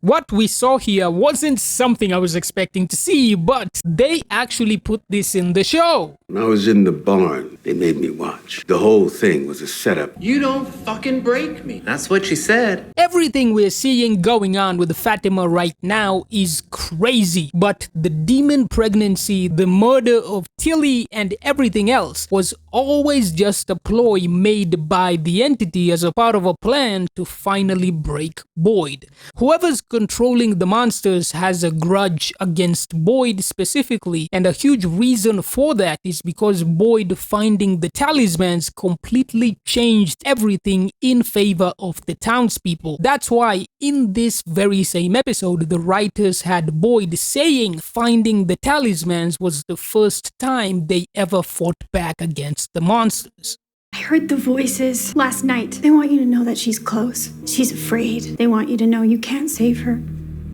What we saw here wasn't something I was expecting to see, but they actually put this in the show. When I was in the barn, they made me watch. The whole thing was a setup. You don't fucking break me. That's what she said. Everything we're seeing going on with Fatima right now is crazy, but the demon pregnancy, the murder of Tilly, and everything else was always just a ploy made by the entity as a part of a plan to finally break Boyd. Whoever's controlling the monsters has a grudge against Boyd specifically, and a huge reason for that is because Boyd finding the talismans completely changed everything in favor of the townspeople. That's why in this very same episode, the writers had Boyd saying finding the talismans was the first time they ever fought back against the monsters. I heard the voices last night. They want you to know that she's close. She's afraid. They want you to know you can't save her.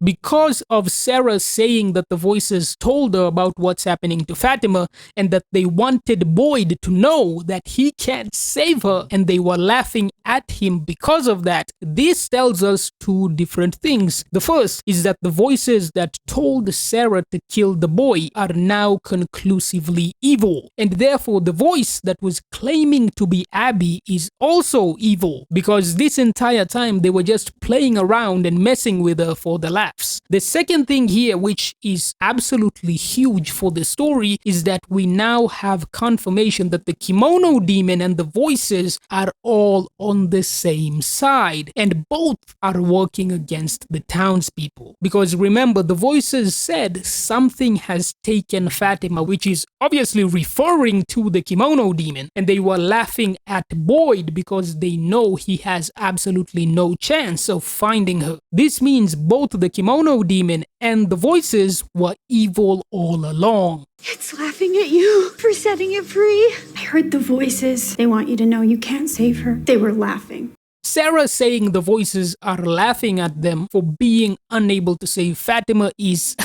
Because of Sarah saying that the voices told her about what's happening to Fatima and that they wanted Boyd to know that he can't save her and they were laughing at him because of that, this tells us two different things. The first is that the voices that told Sarah to kill the boy are now conclusively evil, and therefore the voice that was claiming to be Abby is also evil, because this entire time they were just playing around and messing with her for the laugh. The second thing here, which is absolutely huge for the story, is that we now have confirmation that the kimono demon and the voices are all on the same side, and both are working against the townspeople. Because remember, the voices said something has taken Fatima, which is obviously referring to the kimono demon, and they were laughing at Boyd because they know he has absolutely no chance of finding her. This means both the kimono demon and the voices were evil all along. It's laughing at you for setting it free. I heard the voices. They want you to know you can't save her. They were laughing. Sarah saying the voices are laughing at them for being unable to save Fatima is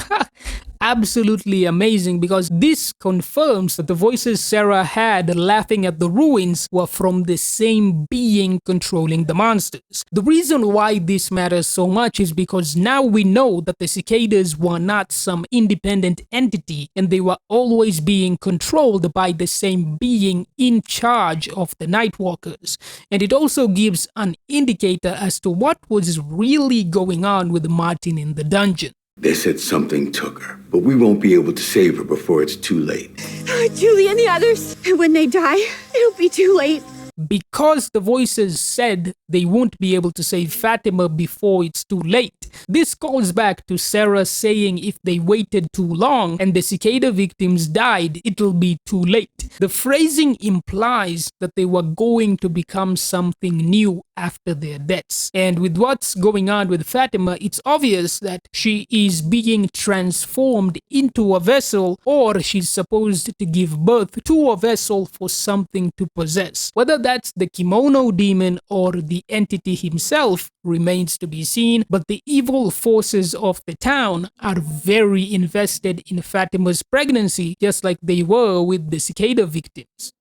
absolutely amazing, because this confirms that the voices Sarah had laughing at the ruins were from the same being controlling the monsters. The reason why this matters so much is because now we know that the cicadas were not some independent entity, and they were always being controlled by the same being in charge of the Nightwalkers. And it also gives an indicator as to what was really going on with Martin in the dungeon. They said something took her, but we won't be able to save her before it's too late. Julie and the others. When they die, it'll be too late. Because the voices said they won't be able to save Fatima before it's too late. This calls back to Sarah saying if they waited too long and the cicada victims died, it'll be too late. The phrasing implies that they were going to become something new after their deaths. And with what's going on with Fatima, it's obvious that she is being transformed into a vessel, or she's supposed to give birth to a vessel for something to possess. Whether that's the kimono demon or the entity himself remains to be seen, but the evil forces of the town are very invested in Fatima's pregnancy, just like they were with the cicada victims.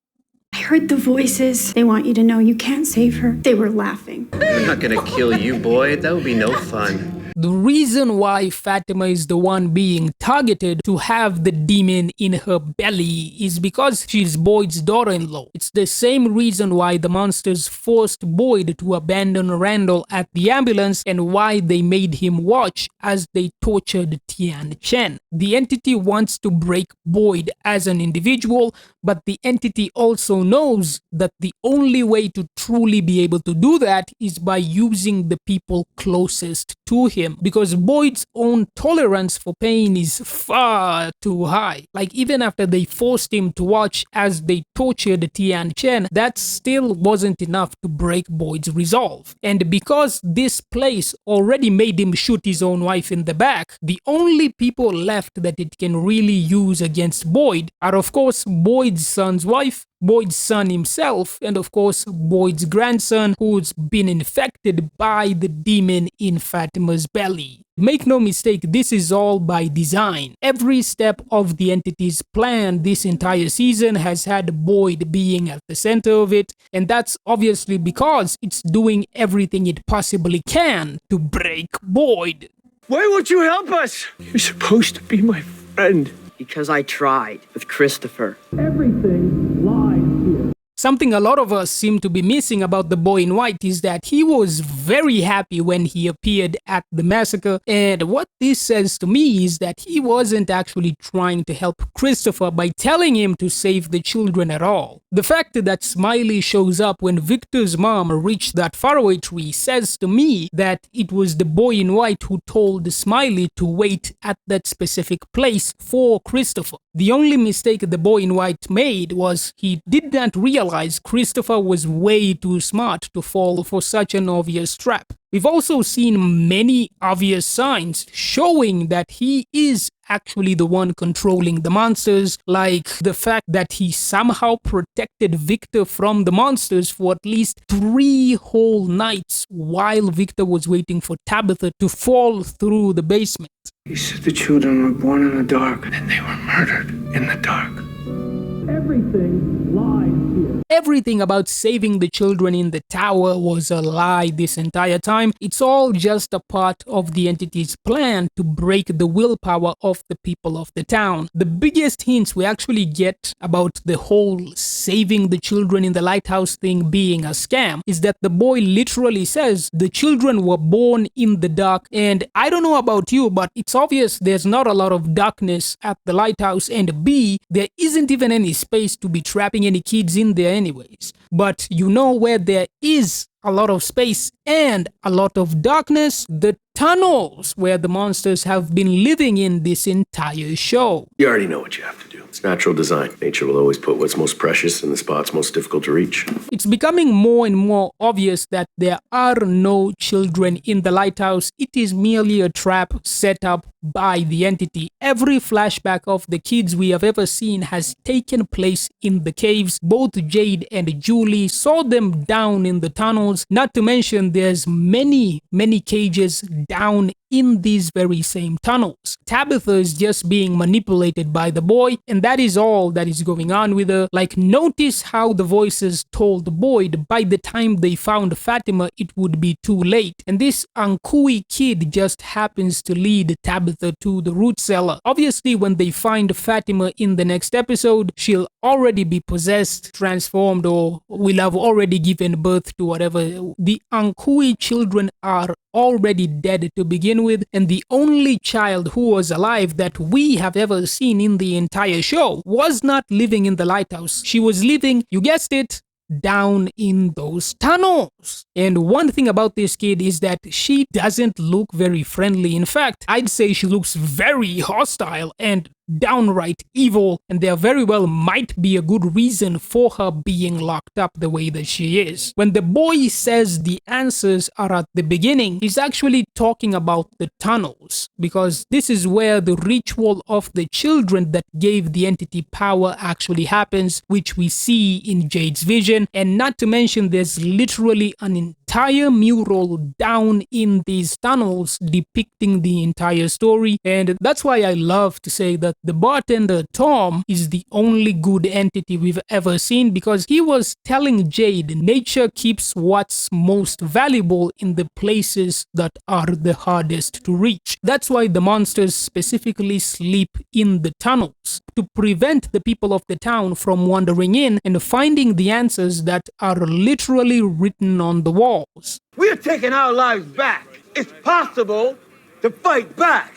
I heard the voices. They want you to know you can't save her. They were laughing. We're not gonna kill you, Boyd. That would be no fun. The reason why Fatima is the one being targeted to have the demon in her belly is because she's Boyd's daughter-in-law. It's the same reason why the monsters forced Boyd to abandon Randall at the ambulance and why they made him watch as they tortured Tian Chen. The entity wants to break Boyd as an individual, but the entity also knows that the only way to truly be able to do that is by using the people closest to him, because Boyd's own tolerance for pain is far too high. Like, even after they forced him to watch as they tortured Tian Chen, that still wasn't enough to break Boyd's resolve. And because this place already made him shoot his own wife in the back, the only people left that it can really use against Boyd are, of course, Boyd's son's wife, Boyd's son himself, and of course Boyd's grandson, who's been infected by the demon in Fatima's belly. Make no mistake, this is all by design. Every step of the entity's plan this entire season has had Boyd being at the center of it, and that's obviously because it's doing everything it possibly can to break Boyd. Why won't you help us? You're supposed to be my friend. Because I tried with Christopher. Something a lot of us seem to be missing about the boy in white is that he was very happy when he appeared at the massacre, and what this says to me is that he wasn't actually trying to help Christopher by telling him to save the children at all. The fact that Smiley shows up when Victor's mom reached that faraway tree says to me that it was the boy in white who told Smiley to wait at that specific place for Christopher. The only mistake the boy in white made was he did not realize Christopher was way too smart to fall for such an obvious trap. We've also seen many obvious signs showing that he is actually the one controlling the monsters, like the fact that he somehow protected Victor from the monsters for at least 3 whole nights while Victor was waiting for Tabitha to fall through the basement. He said the children were born in the dark, and they were murdered in the dark. Everything lies here. Everything about saving the children in the tower was a lie this entire time. It's all just a part of the entity's plan to break the willpower of the people of the town. The biggest hints we actually get about the whole saving the children in the lighthouse thing being a scam is that the boy literally says the children were born in the dark, and I don't know about you, but it's obvious there's not a lot of darkness at the lighthouse, and B, there isn't even any space to be trapping any kids in there anyways. But you know where there is a lot of space and a lot of darkness? The tunnels where the monsters have been living in this entire show. You already know what you have to do. It's natural design. Nature will always put what's most precious in the spots most difficult to reach. It's becoming more and more obvious that there are no children in the lighthouse. It is merely a trap set up by the entity. Every flashback of the kids we have ever seen has taken place in the caves. Both Jade and Julie saw them down in the tunnels. Not to mention there's many cages down in these very same tunnels. Tabitha is just being manipulated by the boy, and that is all that is going on with her. Like, notice how the voices told Boyd by the time they found Fatima it would be too late, and this Ankui kid just happens to lead Tabitha to the root cellar. Obviously, when they find Fatima in the next episode, she'll already be possessed, transformed, or will have already given birth to whatever. The Ankui children are already dead to begin with, and the only child who was alive that we have ever seen in the entire show was not living in the lighthouse. She was living, you guessed it, down in those tunnels. And one thing about this kid is that she doesn't look very friendly. In fact, I'd say she looks very hostile and downright evil, and there very well might be a good reason for her being locked up the way that she is. When the boy says the answers are at the beginning, he's actually talking about the tunnels, because this is where the ritual of the children that gave the entity power actually happens, which we see in Jade's vision. And not to mention, there's literally an entire mural down in these tunnels depicting the entire story, and that's why I love to say that the bartender Tom is the only good entity we've ever seen, because he was telling Jade nature keeps what's most valuable in the places that are the hardest to reach. That's why the monsters specifically sleep in the tunnels, to prevent the people of the town from wandering in and finding the answers that are literally written on the walls. We're taking our lives back. It's possible to fight back.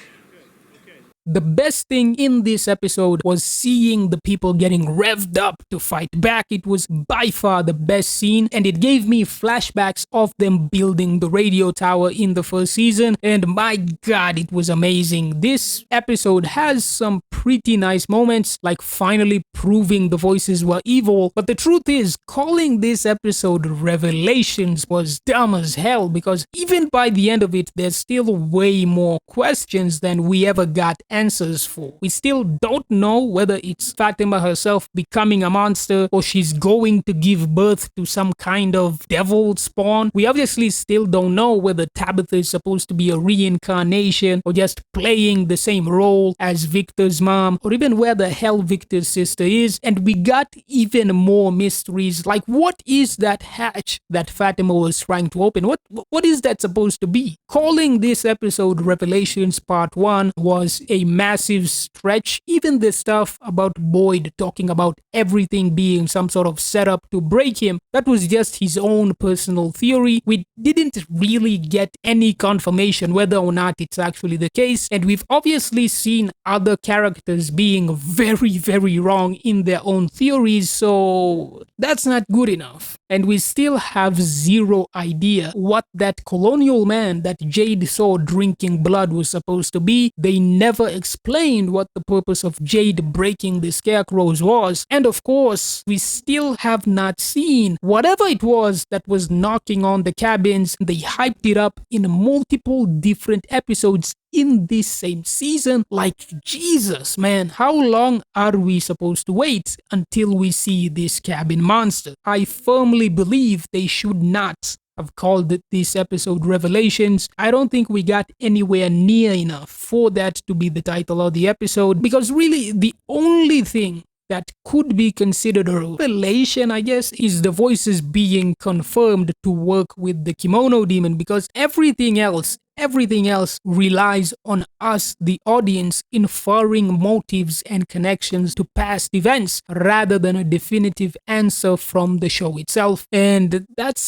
The best thing in this episode was seeing the people getting revved up to fight back. It was by far the best scene, and it gave me flashbacks of them building the radio tower in the first season, and my god, it was amazing. This episode has some pretty nice moments, like finally proving the voices were evil, but the truth is, calling this episode Revelations was dumb as hell, because even by the end of it, there's still way more questions than we ever got answers for. We still don't know whether it's Fatima herself becoming a monster or she's going to give birth to some kind of devil spawn. We obviously still don't know whether Tabitha is supposed to be a reincarnation or just playing the same role as Victor's mom, or even where the hell Victor's sister is. And we got even more mysteries, like what is that hatch that Fatima was trying to open? What is that supposed to be? Calling this episode Revelations Part 1 was a massive stretch. Even the stuff about Boyd talking about everything being some sort of setup to break him, that was just his own personal theory. We didn't really get any confirmation whether or not it's actually the case, and we've obviously seen other characters being very, very wrong in their own theories, so that's not good enough. And we still have zero idea what that colonial man that Jade saw drinking blood was supposed to be. They never explained what the purpose of Jade breaking the scarecrows was. And of course, we still have not seen whatever it was that was knocking on the cabins. They hyped it up in multiple different episodes in this same season. Like, Jesus, man, how long are we supposed to wait until we see this cabin monster? I firmly believe they should not have called this episode Revelations. I don't think we got anywhere near enough for that to be the title of the episode, because really the only thing that could be considered a revelation, I guess, is the voices being confirmed to work with the kimono demon, because everything else relies on us, the audience, inferring motives and connections to past events rather than a definitive answer from the show itself. And that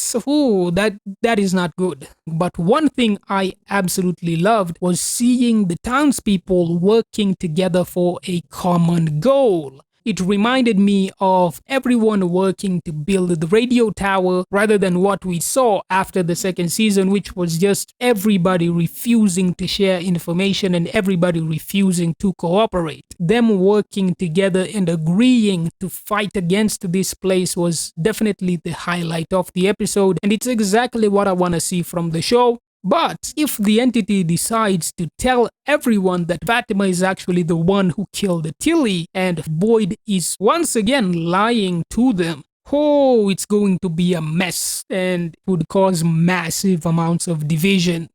is not good. But one thing I absolutely loved was seeing the townspeople working together for a common goal. It reminded me of everyone working to build the radio tower rather than what we saw after the second season, which was just everybody refusing to share information and everybody refusing to cooperate. Them working together and agreeing to fight against this place was definitely the highlight of the episode, and it's exactly what I want to see from the show. But if the entity decides to tell everyone that Fatima is actually the one who killed Tilly and Boyd is once again lying to them, it's going to be a mess and would cause massive amounts of division.